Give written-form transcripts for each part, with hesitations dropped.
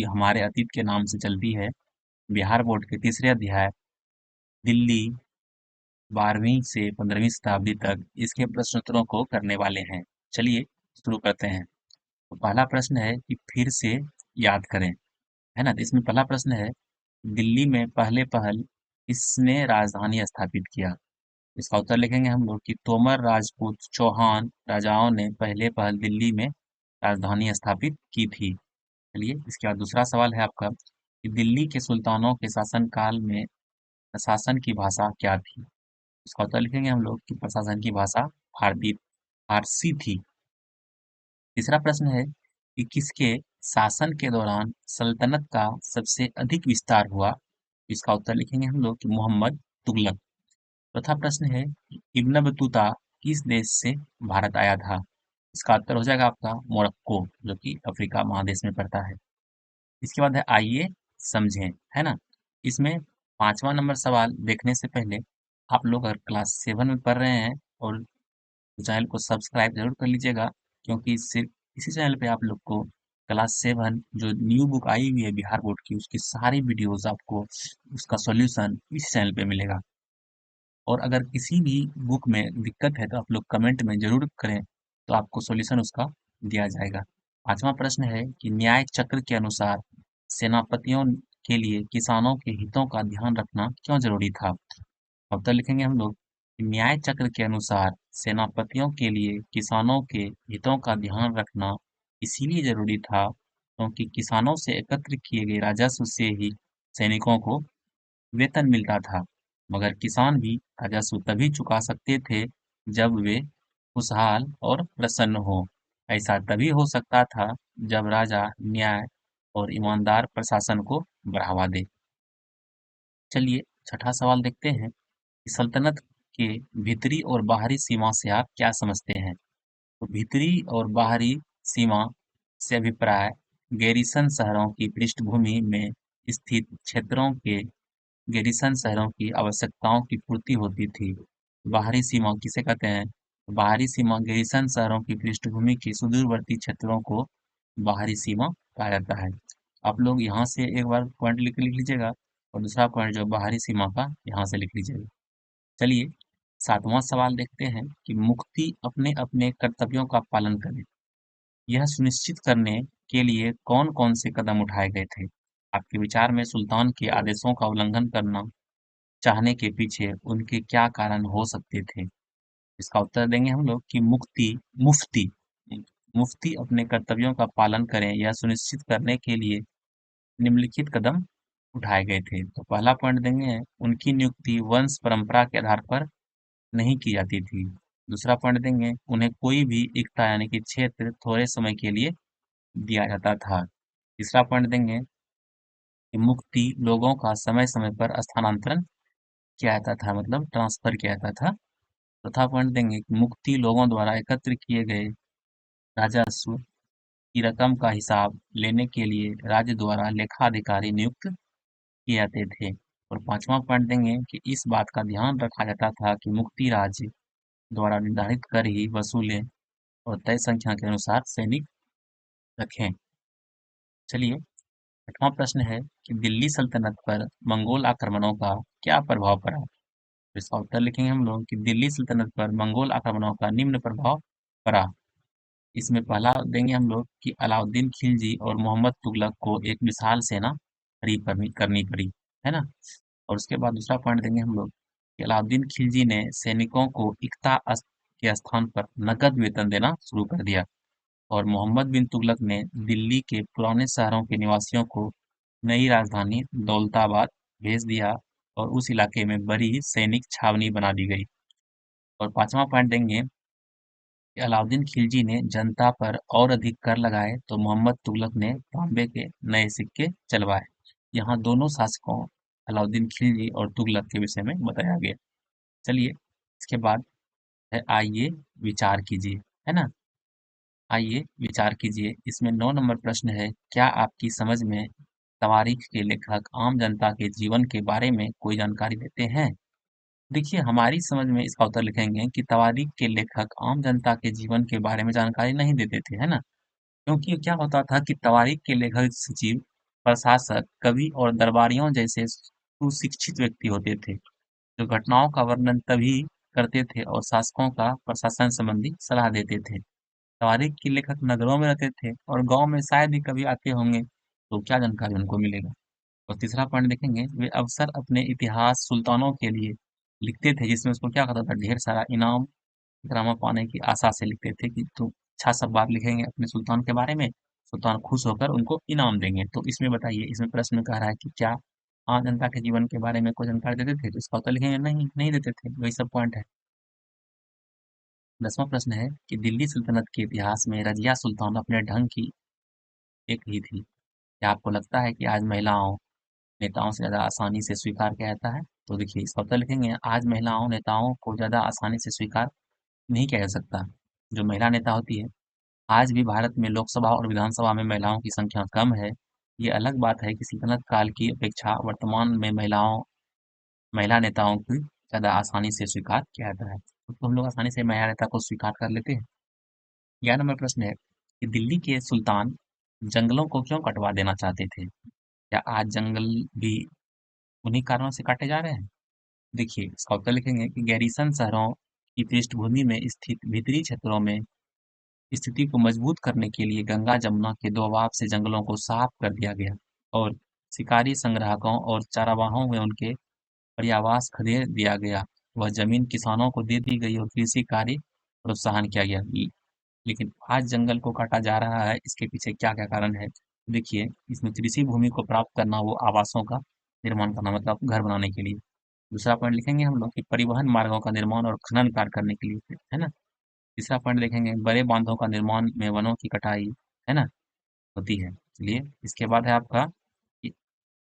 कि हमारे अतीत के नाम से चलती है। बिहार बोर्ड के तीसरे अध्याय दिल्ली 12वीं से 15वीं शताब्दी तक इसके प्रश्नोत्तरों को करने वाले हैं। चलिए शुरू करते हैं। तो पहला प्रश्न है कि फिर से याद करें, है ना? तो इसमें पहला प्रश्न है, दिल्ली में पहले पहल किसने राजधानी स्थापित किया? इसका उत्तर लिखेंगे हम लोग कि तोमर राजपूत चौहान राजाओं ने पहले पहल दिल्ली में राजधानी स्थापित की थी। चलिए इसके बाद दूसरा सवाल है आपका कि दिल्ली के सुल्तानों के शासनकाल में प्रशासन की भाषा क्या थी? इसका उत्तर लिखेंगे हम लोग कि प्रशासन की भाषा फारसी फारसी थी। तीसरा प्रश्न है कि किसके शासन के दौरान सल्तनत का सबसे अधिक विस्तार हुआ? इसका उत्तर लिखेंगे हम लोग कि मोहम्मद तुगलक। चौथा प्रश्न है कि इब्न बतूता किस देश से भारत आया था? इसका उत्तर हो जाएगा आपका मोरक्को, जो कि अफ्रीका महादेश में पड़ता है। इसके बाद है आइए समझें, है ना? इसमें 5वां नंबर सवाल देखने से पहले आप लोग अगर क्लास 7 में पढ़ रहे हैं और चैनल को सब्सक्राइब जरूर कर लीजिएगा, क्योंकि सिर्फ इसी चैनल पे आप लोग को क्लास 7 जो न्यू बुक आई हुई है बिहार बोर्ड की, उसकी सारी वीडियोस आपको उसका सॉल्यूशन इस चैनल पे मिलेगा। और अगर किसी भी बुक में दिक्कत है तो आप लोग कमेंट में जरूर करें, तो आपको सॉल्यूशन उसका दिया जाएगा। 5वां प्रश्न है कि न्याय चक्र के अनुसार सेनापतियों के लिए किसानों के हितों का ध्यान रखना क्यों जरूरी था? उत्तर लिखेंगे हम लोग कि न्याय चक्र के अनुसार सेनापतियों के लिए किसानों के हितों का ध्यान रखना इसीलिए जरूरी था क्योंकि किसानों से एकत्र किए गए राजस्व से ही सैनिकों को वेतन मिलता था, मगर किसान भी राजस्व तभी चुका सकते थे जब वे खुशहाल और प्रसन्न हो। ऐसा तभी हो सकता था जब राजा न्याय और ईमानदार प्रशासन को बढ़ावा दे। चलिए छठा सवाल देखते हैं कि सल्तनत के भीतरी और बाहरी सीमा से आप क्या समझते हैं? तो भीतरी और बाहरी सीमा से अभिप्राय गैरीसन शहरों की पृष्ठभूमि में स्थित क्षेत्रों के गैरीसन शहरों की आवश्यकताओं की पूर्ति होती थी। बाहरी सीमा किसे कहते हैं? बाहरी सीमा गैरीसन शहरों की पृष्ठभूमि के सुदूरवर्ती क्षेत्रों को बाहरी सीमा कहा जाता है। आप लोग यहाँ से एक बार पॉइंट लिख लिख लीजिएगा और दूसरा पॉइंट जो बाहरी सीमा का यहाँ से लिख लीजिएगा। चलिए 7वां सवाल देखते हैं कि मुक्ति अपने अपने कर्तव्यों का पालन करे, यह सुनिश्चित करने के लिए कौन-कौन से कदम उठाए गए थे? आपके विचार में सुल्तान के आदेशों का उल्लंघन करना चाहने के पीछे उनके क्या कारण हो सकते थे? इसका उत्तर देंगे हम लोग कि मुफ्ती मुफ्ती अपने कर्तव्यों का पालन करें यह सुनिश्चित करने के लिए निम्नलिखित कदम उठाए गए थे। तो पहला पॉइंट देंगे उनकी नियुक्ति वंश परंपरा के आधार पर नहीं की जाती थी। दूसरा पॉइंट देंगे उन्हें कोई भी इक्ता यानी कि क्षेत्र थोड़े समय के लिए दिया जाता था। तीसरा पॉइंट देंगे कि मुक्ति लोगों का समय समय पर स्थानांतरण किया जाता था, मतलब ट्रांसफर किया जाता था। चौथा पॉइंट देंगे कि मुक्ति लोगों द्वारा एकत्र किए गए राजस्व की रकम का हिसाब लेने के लिए राज्य द्वारा लेखा अधिकारी नियुक्त किए जाते थे। और 5वां पॉइंट देंगे कि इस बात का ध्यान रखा जाता था कि मुक्ति राज्य द्वारा निर्धारित कर ही वसूलें और तय संख्या के अनुसार सैनिक रखें। चलिए 8वां प्रश्न है कि दिल्ली सल्तनत पर मंगोल आक्रमणों का क्या प्रभाव पड़ा? तो इसका उत्तर लिखेंगे हम लोग कि दिल्ली सल्तनत पर मंगोल आक्रमणों का निम्न प्रभाव पड़ा। इसमें पहला देंगे हम लोग कि अलाउद्दीन खिलजी और मोहम्मद तुगलक को एक विशाल सेना खड़ी करनी पड़ी, है ना? और उसके बाद दूसरा पॉइंट देंगे हम लोग कि अलाउद्दीन खिलजी ने सैनिकों को के स्थान पर नकद वेतन देना शुरू कर दिया और मोहम्मद बिन तुगलक ने दिल्ली के पुराने शहरों के निवासियों को नई राजधानी दौलताबाद भेज दिया और उस इलाके में बड़ी सैनिक छावनी बना दी गई। और 5वां पॉइंट देंगे कि अलाउद्दीन खिलजी ने जनता पर और अधिक कर लगाए तो मोहम्मद तुगलक ने तांबे के नए सिक्के चलवाए। यहाँ दोनों शासकों अलाउद्दीन खिलजी और तुगलक के विषय में बताया गया। चलिए इसके बाद है आइए विचार कीजिए, है ना? आइए विचार कीजिए। इसमें 9 नंबर प्रश्न है, क्या आपकी समझ में तवारीख के लेखक आम जनता के जीवन के बारे में कोई जानकारी देते हैं? देखिए हमारी समझ में इसका उत्तर लिखेंगे कि तवारीख के लेखक आम जनता के जीवन के बारे में जानकारी नहीं देते थे, है ना? क्योंकि क्या होता था कि तवारीख के लेखक सचिव प्रशासक, कवि और दरबारियों जैसे सुशिक्षित व्यक्ति होते थे, जो घटनाओं का वर्णन तभी करते थे और शासकों का प्रशासन संबंधी सलाह देते थे। तारीख के लेखक नगरों में रहते थे और गांव में शायद ही कभी आते होंगे, तो क्या जानकारी उनको मिलेगा। और तीसरा पॉइंट देखेंगे, वे अक्सर अपने इतिहास सुल्तानों के लिए लिखते थे, जिसमें उसको क्या कहता था, ढेर सारा इनाम इकरामा पाने की आशा से लिखते थे कि तुम अच्छा सब बात लिखेंगे अपने सुल्तान के बारे में, सुल्तान खुश होकर उनको इनाम देंगे। तो इसमें बताइए, इसमें प्रश्न कह रहा है कि क्या आम जनता के जीवन के बारे में कोई जानकारी देते थे? तो इसका उत्तर लिखेंगे नहीं, नहीं देते थे। वही सब पॉइंट है। 10वां प्रश्न है कि दिल्ली सल्तनत के इतिहास में रजिया सुल्तान अपने ढंग की एक ही थी। क्या आपको लगता है कि आज महिलाओं नेताओं से ज़्यादा आसानी से स्वीकार किया जाता है? तो देखिए, इसका उत्तर लिखेंगे, आज महिलाओं नेताओं को ज़्यादा आसानी से स्वीकार नहीं किया जा सकता। जो महिला नेता होती है, आज भी भारत में लोकसभा और विधानसभा में महिलाओं की संख्या कम है। ये अलग बात है कि सल्तनत काल की अपेक्षा वर्तमान में महिला नेताओं की ज़्यादा आसानी से स्वीकार किया जाता है। तो हम लोग आसानी से महिला नेता को स्वीकार कर लेते हैं। 11 नंबर प्रश्न है कि दिल्ली के सुल्तान जंगलों को क्यों कटवा देना चाहते थे? क्या आज जंगल भी उन्हीं कारणों से काटे जा रहे हैं? देखिए, इसका उत्तर लिखेंगे कि गैरीसन शहरों की पृष्ठभूमि में स्थित भीतरी क्षेत्रों में स्थिति को मजबूत करने के लिए गंगा जमुना के दोआब से जंगलों को साफ कर दिया गया और शिकारी संग्राहकों और चारागाहों में उनके पर्यावास खदेड़ दिया गया। वह जमीन किसानों को दे दी गई और कृषि कार्य प्रोत्साहन किया गया। लेकिन आज जंगल को काटा जा रहा है, इसके पीछे क्या क्या कारण है? देखिए, इसमें कृषि भूमि को प्राप्त करना, वो आवासों का निर्माण करना, मतलब घर बनाने के लिए। दूसरा पॉइंट लिखेंगे हम लोग कि परिवहन मार्गों का निर्माण और खनन कार्य करने के लिए, है ना। तीसरा पॉइंट देखेंगे, बड़े बांधों का निर्माण में वनों की कटाई, है ना, होती है। चलिए, इसके बाद है आपका कि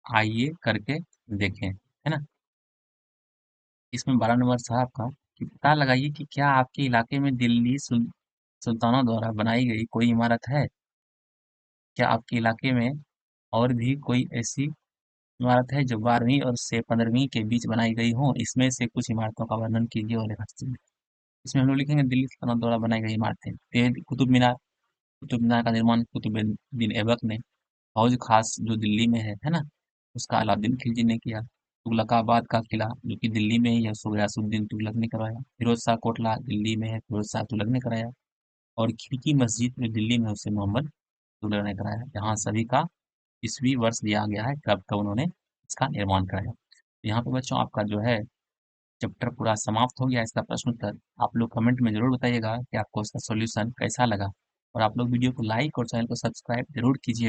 आइए करके देखें, है ना। इसमें 12 नंबर था आपका कि पता लगाइए कि क्या आपके इलाके में दिल्ली सुल्तानों द्वारा बनाई गई कोई इमारत है। क्या आपके इलाके में और भी कोई ऐसी इमारत है जो 12वीं और से 15वीं के बीच बनाई गई हो? इसमें से कुछ इमारतों का वर्णन कीजिए और रेखाचित्र। इसमें हम लोग लिखेंगे दिल्ली सल्तनत द्वारा बनाई गई इमारतें। कुतुब मीनार का निर्माण कुतुबुद्दीन ऐबक ने, हौज खास जो दिल्ली में है ना, उसका अलाउद्दीन खिलजी ने किया। तुगलकाबाद का किला जो कि दिल्ली में ही है, उसको गयासुद्दीन तुगलक ने करवाया। फिरोज शाह कोटला दिल्ली में है, फिरोज शाह तुगलक ने कराया। और खिड़की मस्जिद जो दिल्ली में है, उसे मोहम्मद तुगलक ने कराया। यहाँ सभी का ईस्वी वर्ष दिया गया है, कब कब उन्होंने इसका निर्माण कराया। तो यहाँ पे बच्चों आपका जो है चैप्टर पूरा समाप्त हो गया। इसका प्रश्न उत्तर आप लोग कमेंट में जरूर बताइएगा कि आपको इसका सॉल्यूशन कैसा लगा। और आप लोग वीडियो को लाइक और चैनल को सब्सक्राइब जरूर कीजिए।